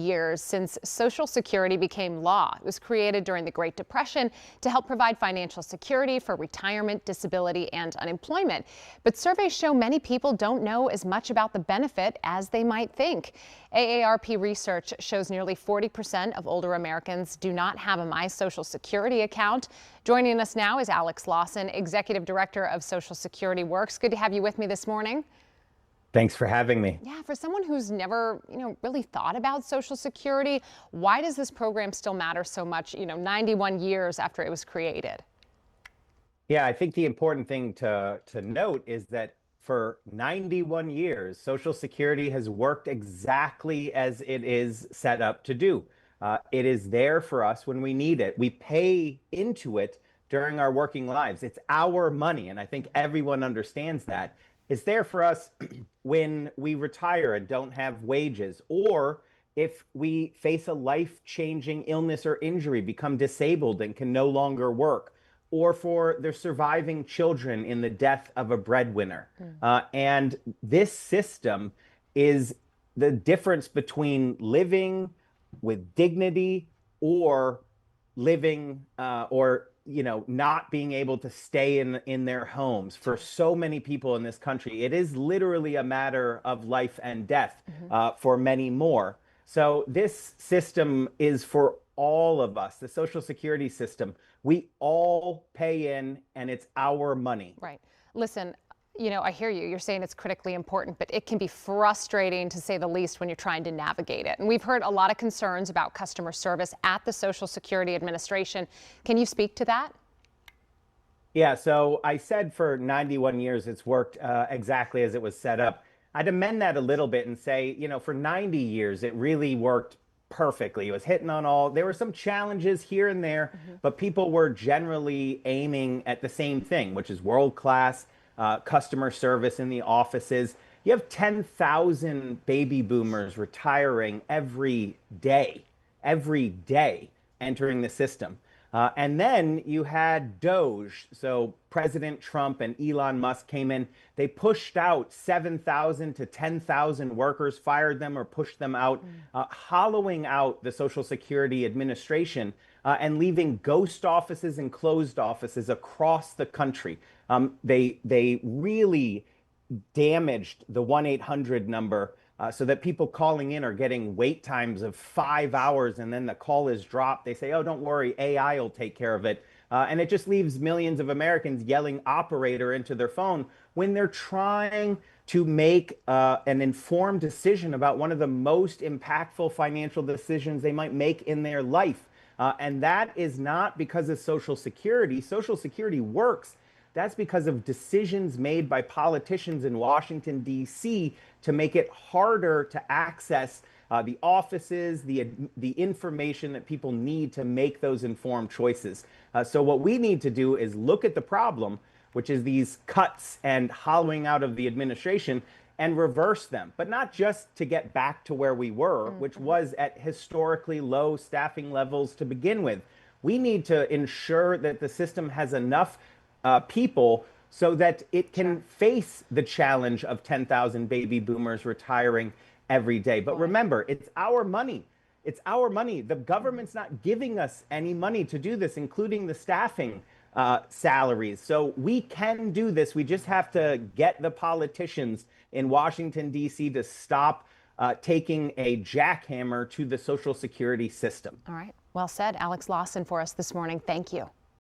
Years since Social Security became law. It was created during the Great Depression to help provide financial security for retirement, disability, and unemployment. But surveys show many people don't know as much about the benefit as they might think. AARP research shows nearly 40% of older Americans do not have a My Social Security account. Joining us now is Alex Lawson, Executive Director of Social Security Works. Good to have you with me this morning. Thanks for having me. Yeah, for someone who's never, really thought about Social Security, why does this program still matter so much, 91 years after it was created? Yeah, I think the important thing to note is that for 91 years, Social Security has worked exactly as it is set up to do. It is there for us when we need it. We pay into it during our working lives. It's our money, and I think everyone understands that. It's there for us when we retire and don't have wages, or if we face a life-changing illness or injury, become disabled and can no longer work, or for the surviving children in the death of a breadwinner. And this system is the difference between living with dignity or living not being able to stay in their homes. For so many people in this country, it is literally a matter of life and death for many more. So this system is for all of us, the Social Security system. We all pay in, and it's our money. Right. Listen, I hear you. You're saying it's critically important, but it can be frustrating, to say the least, when you're trying to navigate it. And we've heard a lot of concerns about customer service at the Social Security Administration. Can you speak to that? Yeah, so I said for 91 years it's worked exactly as it was set up. I'd amend that a little bit and say, for 90 years it really worked perfectly. It was hitting on all. There were some challenges here and there, but people were generally aiming at the same thing, which is world-class customer service in the offices. You have 10,000 baby boomers retiring every day entering the system. And then you had DOGE. So President Trump and Elon Musk came in. They pushed out 7,000 to 10,000 workers, fired them or pushed them out, hollowing out the Social Security Administration and leaving ghost offices and closed offices across the country. They really damaged the 1-800 number so that people calling in are getting wait times of 5 hours, and then the call is dropped. They say, oh, don't worry, AI will take care of it. And it just leaves millions of Americans yelling operator into their phone when they're trying to make an informed decision about one of the most impactful financial decisions they might make in their life. And that is not because of Social Security. Social Security works. That's because of decisions made by politicians in Washington, D.C. to make it harder to access the offices, the information that people need to make those informed choices. So what we need to do is look at the problem, which is these cuts and hollowing out of the administration, and reverse them, but not just to get back to where we were, which was at historically low staffing levels to begin with. We need to ensure that the system has enough people so that it can face the challenge of 10,000 baby boomers retiring every day. But remember, it's our money. It's our money. The government's not giving us any money to do this, including the staffing salaries. So we can do this. We just have to get the politicians in Washington, D.C. to stop taking a jackhammer to the Social Security system. All right. Well said. Alex Lawson for us this morning. Thank you.